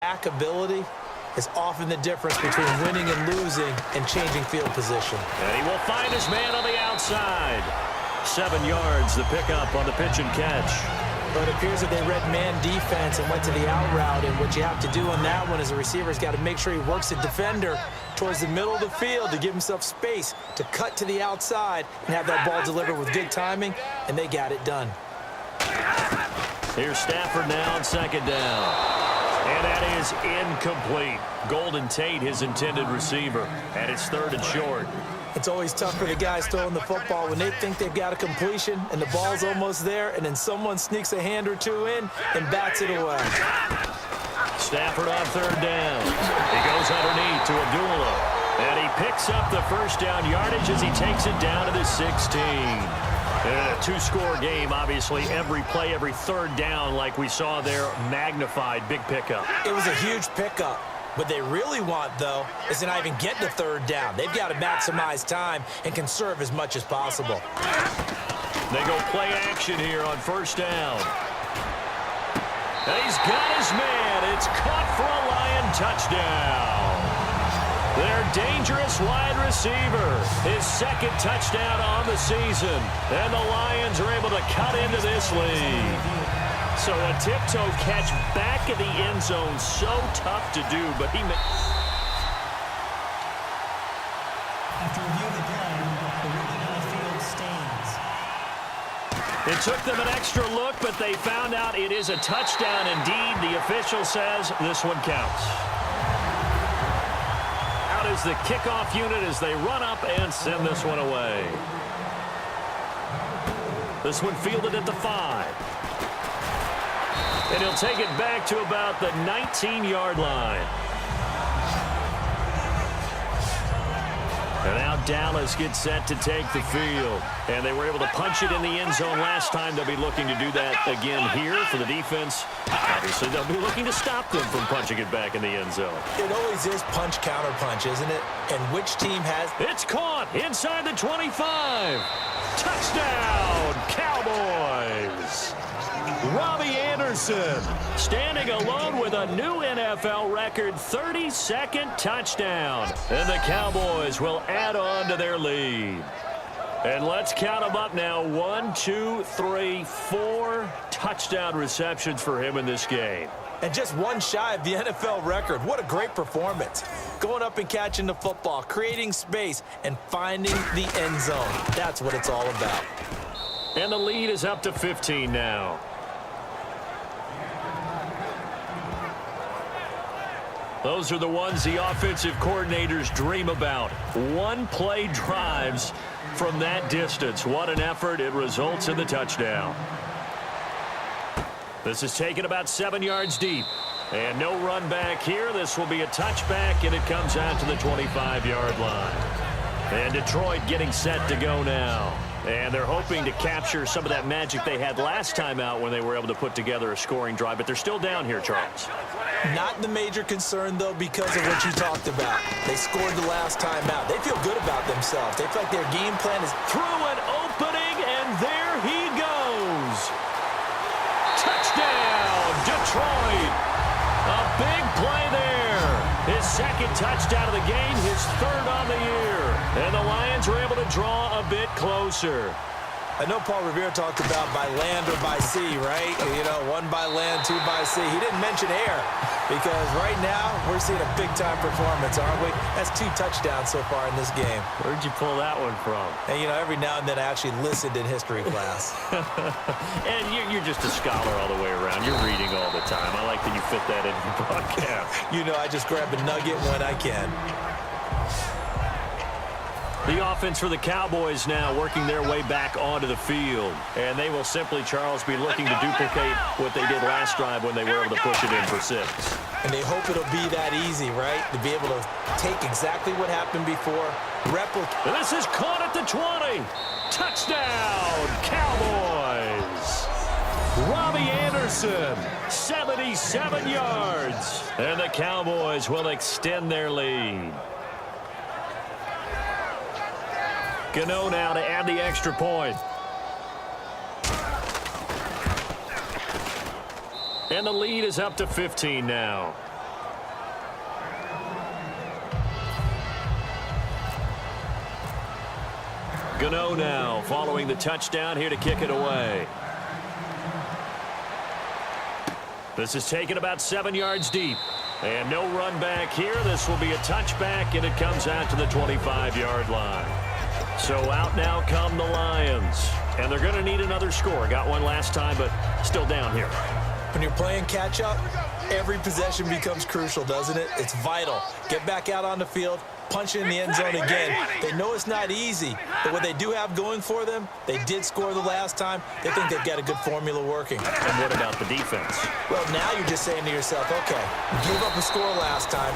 back ability is often the difference between winning and losing and changing field position. And he will find his man on the outside. 7 yards, the pickup on the pitch and catch. But it appears that they read man defense and went to the out route, and what you have to do on that one is the receiver's got to make sure he works the defender towards the middle of the field to give himself space to cut to the outside and have that ball delivered with good timing, and they got it done. Here's Stafford now on second down. And that is incomplete. Golden Tate, his intended receiver, and it's 3rd and short. It's always tough for the guys throwing the football when they think they've got a completion and the ball's almost there, and then someone sneaks a hand or two in and bats it away. Stafford on 3rd down. He goes underneath to Abdullah, and he picks up the first down yardage as he takes it down to the 16. And a 2-score game, obviously, every play, every 3rd down, like we saw there, magnified, big pickup. It was a huge pickup. What they really want, though, is to not even get to 3rd down. They've got to maximize time and conserve as much as possible. They go play action here on 1st down. And he's got his man. It's caught for a Lion touchdown. Their dangerous wide receiver, his 2nd touchdown on the season. And the Lions are able to cut into this lead. So a tiptoe catch back in the end zone, so tough to do, but he After reviewing the play, the ruling on the field stands. It took them an extra look, but they found out it is a touchdown indeed. The official says this one counts. Out is the kickoff unit as they run up and send this one away. This one fielded at the 5. And he'll take it back to about the 19-yard line. And now Dallas gets set to take the field. And they were able to punch it in the end zone last time. They'll be looking to do that again here for the defense. Obviously, they'll be looking to stop them from punching it back in the end zone. It always is punch-counter-punch, isn't it? And which team has... It's caught inside the 25. Touchdown, Cowboys. Robbie Anderson standing alone with a new NFL record 32nd touchdown. And the Cowboys will add on to their lead. And let's count them up now. 1, 2, 3, 4 touchdown receptions for him in this game. And just one shy of the NFL record. What a great performance. Going up and catching the football, creating space, and finding the end zone. That's what it's all about. And the lead is up to 15 now. Those are the ones the offensive coordinators dream about. One-play drives from that distance. What an effort. It results in the touchdown. This is taken about 7 yards deep. And no run back here. This will be a touchback, and it comes out to the 25-yard line. And Detroit getting set to go now. And they're hoping to capture some of that magic they had last time out when they were able to put together a scoring drive. But they're still down here, Charles. Not the major concern, though, because of what you talked about. They scored the last time out. They feel good about themselves. They feel like their game plan is through an opening, and there he goes. Touchdown, Detroit. A big play there. His 2nd touchdown of the game, his 3rd on the year. And the Lions were able to draw a bit closer. I know Paul Revere talked about by land or by sea, right? You know, 1 by land, 2 by sea. He didn't mention air because right now we're seeing a big-time performance, aren't we? That's 2 touchdowns so far in this game. Where'd you pull that one from? And, you know, every now and then I actually listened in history class. And you're just a scholar all the way around. You're reading all the time. I like that you fit that in your broadcast. You know, I just grab a nugget when I can. The offense for the Cowboys now working their way back onto the field. And they will simply, Charles, be looking to duplicate what they did last drive when they were able to push it in for 6. And they hope it'll be that easy, right? To be able to take exactly what happened before, replicate. This is caught at the 20. Touchdown, Cowboys. Robbie Anderson, 77 yards. And the Cowboys will extend their lead. Gano now to add the extra point. And the lead is up to 15 now. Gano now following the touchdown here to kick it away. This is taken about 7 yards deep. And no run back here. This will be a touchback, and it comes out to the 25-yard line. So out now come the Lions. And they're going to need another score. Got one last time, but still down here. When you're playing catch-up, every possession becomes crucial, doesn't it? It's vital. Get back out on the field, punch it in the end zone again. They know it's not easy, but what they do have going for them, they did score the last time. They think they've got a good formula working. And what about the defense? Well, now you're just saying to yourself, okay, we gave up a score last time.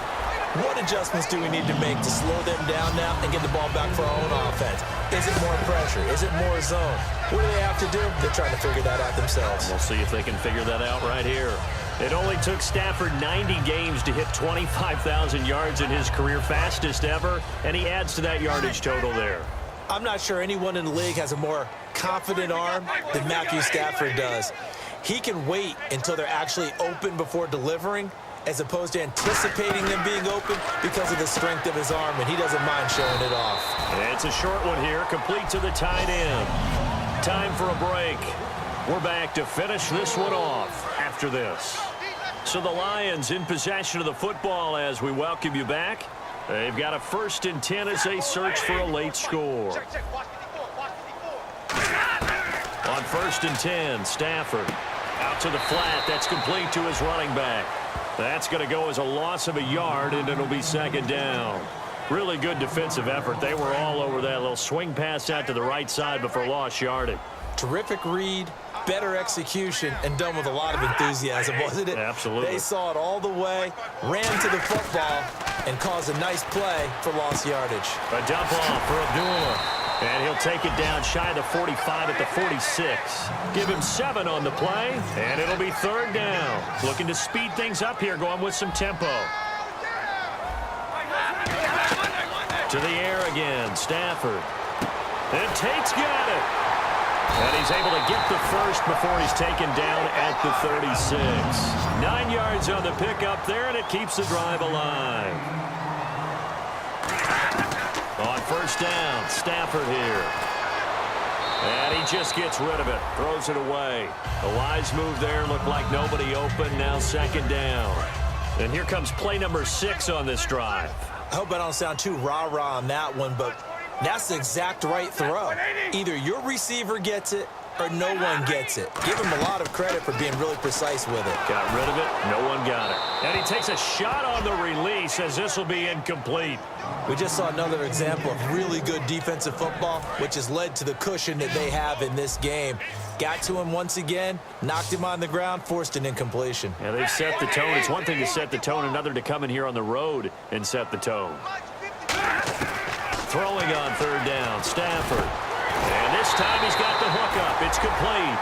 What adjustments do we need to make to slow them down now and get the ball back for our own offense? Is it more pressure? Is it more zone? What do they have to do? They're trying to figure that out themselves. We'll see if they can figure that out right here. It only took Stafford 90 games to hit 25,000 yards in his career, fastest ever, and he adds to that yardage total there. I'm not sure anyone in the league has a more confident arm than Matthew Stafford does. He can wait until they're actually open before delivering, as opposed to anticipating them being open because of the strength of his arm, and he doesn't mind showing it off. And it's a short one here, complete to the tight end. Time for a break. We're back to finish this one off after this. So the Lions in possession of the football as we welcome you back. They've got a 1st and 10 as they search for a late score. On 1st and 10, Stafford out to the flat. That's complete to his running back. That's going to go as a loss of a yard, and it'll be 2nd down. Really good defensive effort. They were all over that little swing pass out to the right side before lost yardage. Terrific read, better execution, and done with a lot of enthusiasm, wasn't it? Absolutely. They saw it all the way, ran to the football, and caused a nice play for lost yardage. A dump off for Abdullah. And he'll take it down shy of the 45 at the 46. Give him 7 on the play, and it'll be 3rd down. Looking to speed things up here, going with some tempo. To the air again, Stafford. And Tate's got it. And he's able to get the first before he's taken down at the 36. 9 yards on the pickup there, and it keeps the drive alive. On 1st down, Stafford here. And he just gets rid of it, throws it away. A wise move there, looked like nobody open, now 2nd down. And here comes play number 6 on this drive. I hope I don't sound too rah-rah on that one, but that's the exact right throw. Either your receiver gets it or no one gets it. Give him a lot of credit for being really precise with it. Got rid of it, no one got it. And he takes a shot on the release as this will be incomplete. We just saw another example of really good defensive football, which has led to the cushion that they have in this game. Got to him once again, knocked him on the ground, forced an incompletion. Yeah, they've set the tone. It's one thing to set the tone, another to come in here on the road and set the tone. Throwing on 3rd down, Stafford. And this time he's got the hook up. It's complete.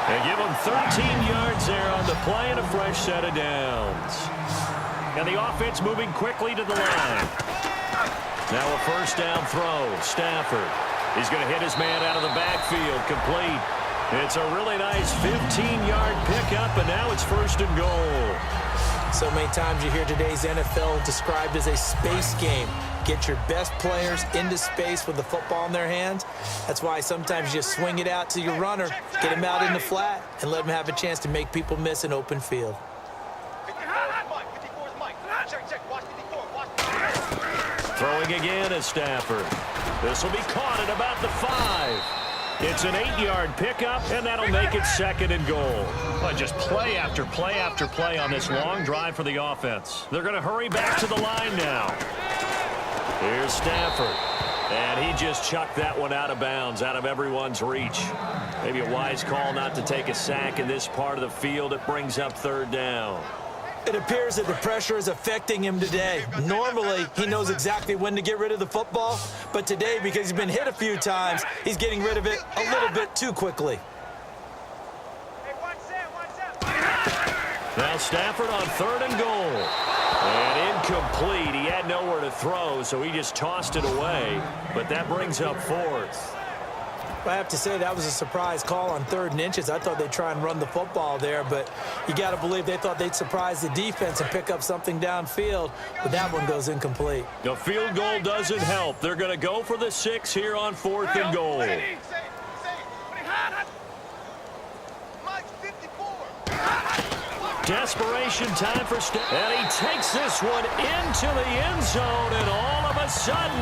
They give him 13 yards there on the play and a fresh set of downs. And the offense moving quickly to the line. Now a 1st down throw. Stafford. He's going to hit his man out of the backfield. Complete. It's a really nice 15-yard pickup, and now it's 1st and goal. So many times you hear today's NFL described as a space game. Get your best players into space with the football in their hands. That's why sometimes you just swing it out to your runner, get him out in the flat, and let him have a chance to make people miss an open field. Throwing again is Stafford. This will be caught at about the 5. It's an 8-yard pickup, and that'll make it 2nd and goal. Well, just play after play after play on this long drive for the offense. They're going to hurry back to the line now. Here's Stafford. And he just chucked that one out of bounds, out of everyone's reach. Maybe a wise call not to take a sack in this part of the field. It brings up 3rd down. It appears that the pressure is affecting him today. Normally, he knows exactly when to get rid of the football, but today, because he's been hit a few times, he's getting rid of it a little bit too quickly. Now Stafford on 3rd and goal. And incomplete. He had nowhere to throw, so he just tossed it away. But that brings up 4th. I have to say that was a surprise call on 3rd and inches. I thought they'd try and run the football there, but you got to believe they thought they'd surprise the defense and pick up something downfield, but that one goes incomplete. The field goal doesn't help. They're going to go for the 6 here on 4th and goal. Desperation time for and he takes this one into the end zone, and all of a sudden,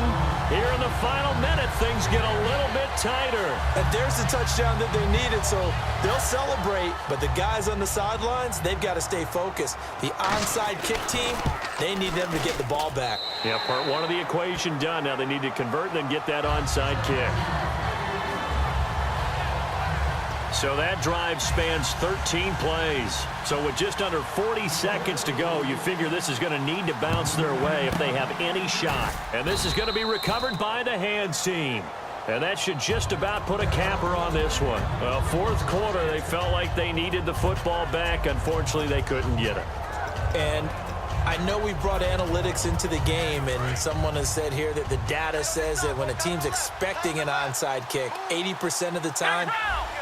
here in the final minute, things get a little bit tighter. And there's the touchdown that they needed, so they'll celebrate, but the guys on the sidelines, they've got to stay focused. The onside kick team, they need them to get the ball back. Yeah, part one of the equation done. Now they need to convert and then get that onside kick. So that drive spans 13 plays. So with just under 40 seconds to go, you figure this is going to need to bounce their way if they have any shot. And this is going to be recovered by the hands team. And that should just about put a capper on this one. Well, 4th quarter, they felt like they needed the football back. Unfortunately, they couldn't get it. And I know we brought analytics into the game, and someone has said here that the data says that when a team's expecting an onside kick, 80% of the time,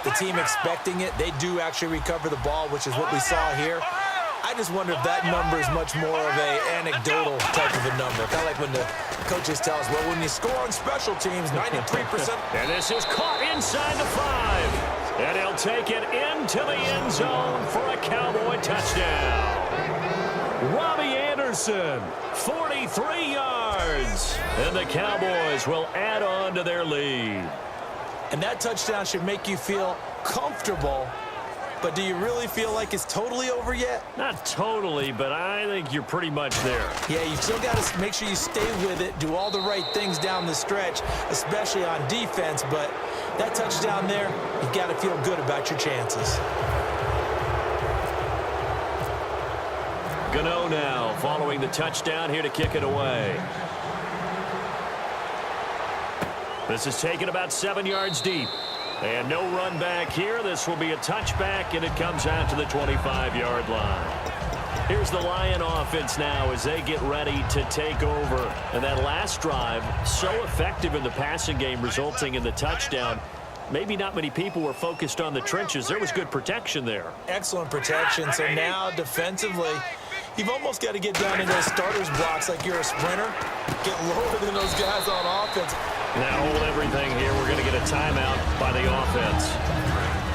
the team expecting it, they do actually recover the ball, which is what we saw here. I just wonder if that number is much more of an anecdotal type of a number. Kind of like when the coaches tell us, well, when you score on special teams, 93%. And this is caught inside the 5. And he'll take it into the end zone for a Cowboy touchdown. Robbie Anderson, 43 yards. And the Cowboys will add on to their lead. And that touchdown should make you feel comfortable. But do you really feel like it's totally over yet? Not totally, but I think you're pretty much there. Yeah, you still got to make sure you stay with it, do all the right things down the stretch, especially on defense. But that touchdown there, you've got to feel good about your chances. Gano now following the touchdown here to kick it away. This is taken about 7 yards deep. And no run back here. This will be a touchback, and it comes out to the 25-yard line. Here's the Lion offense now as they get ready to take over. And that last drive, so effective in the passing game, resulting in the touchdown. Maybe not many people were focused on the trenches. There was good protection there. Excellent protection. So now defensively, you've almost got to get down in those starters blocks like you're a sprinter. Get lower than those guys on offense. Now hold everything here. We're going to get a timeout by the offense.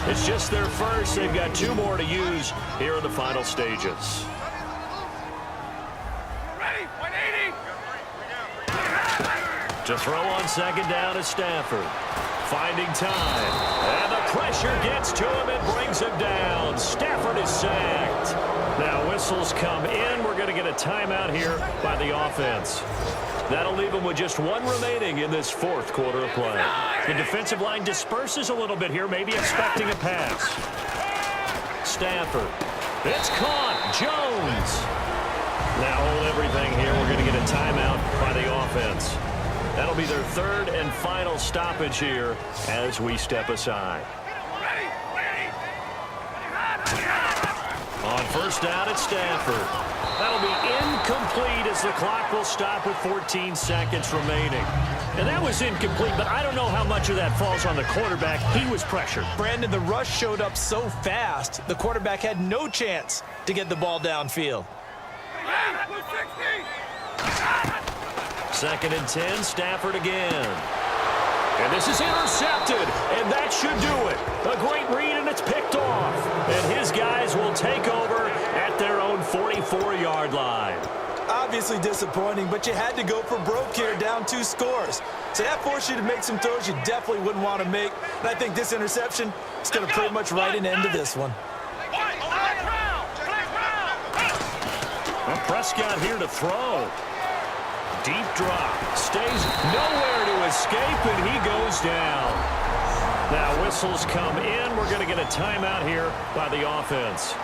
It's just their first. They've got 2 more to use here in the final stages. Ready? 180. To throw on second down is Stafford. Finding time. And the pressure gets to him and brings him down. Stafford is sacked. Now whistles come in. We're going to get a timeout here by the offense. That'll leave them with just 1 remaining in this 4th quarter of play. The defensive line disperses a little bit here, maybe expecting a pass. Stafford. It's caught. Jones. Now hold everything here. We're going to get a timeout by the offense. That'll be their 3rd and final stoppage here as we step aside. On first down, it's Stafford. That'll be incomplete as the clock will stop with 14 seconds remaining. And that was incomplete, but I don't know how much of that falls on the quarterback. He was pressured. Brandon, the rush showed up so fast, the quarterback had no chance to get the ball downfield. 2nd and 10, Stafford again. And this is intercepted, and that should do it. A great read, and it's picked off. And his guys will take over at their own 44-yard line. Obviously disappointing, but you had to go for broke here, down 2 scores. So that forced you to make some throws you definitely wouldn't want to make. And I think this interception is going to pretty much write an end to this one. Well, Prescott here to throw. Deep drop. Stays nowhere to escape, and he goes down. Now whistles come in. We're going to get a timeout here by the offense.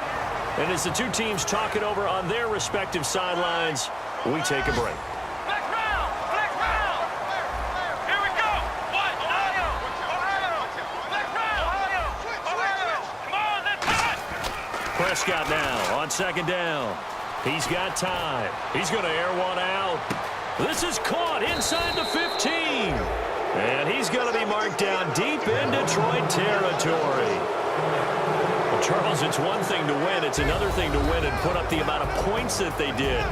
And as the 2 teams talk it over on their respective sidelines, we take a break. Here we go. Prescott now on second down. He's got time. He's going to air one out. This is caught inside the 15. And he's going to be marked down deep in Detroit territory. Well, Charles, it's one thing to win. It's another thing to win and put up the amount of points that they did.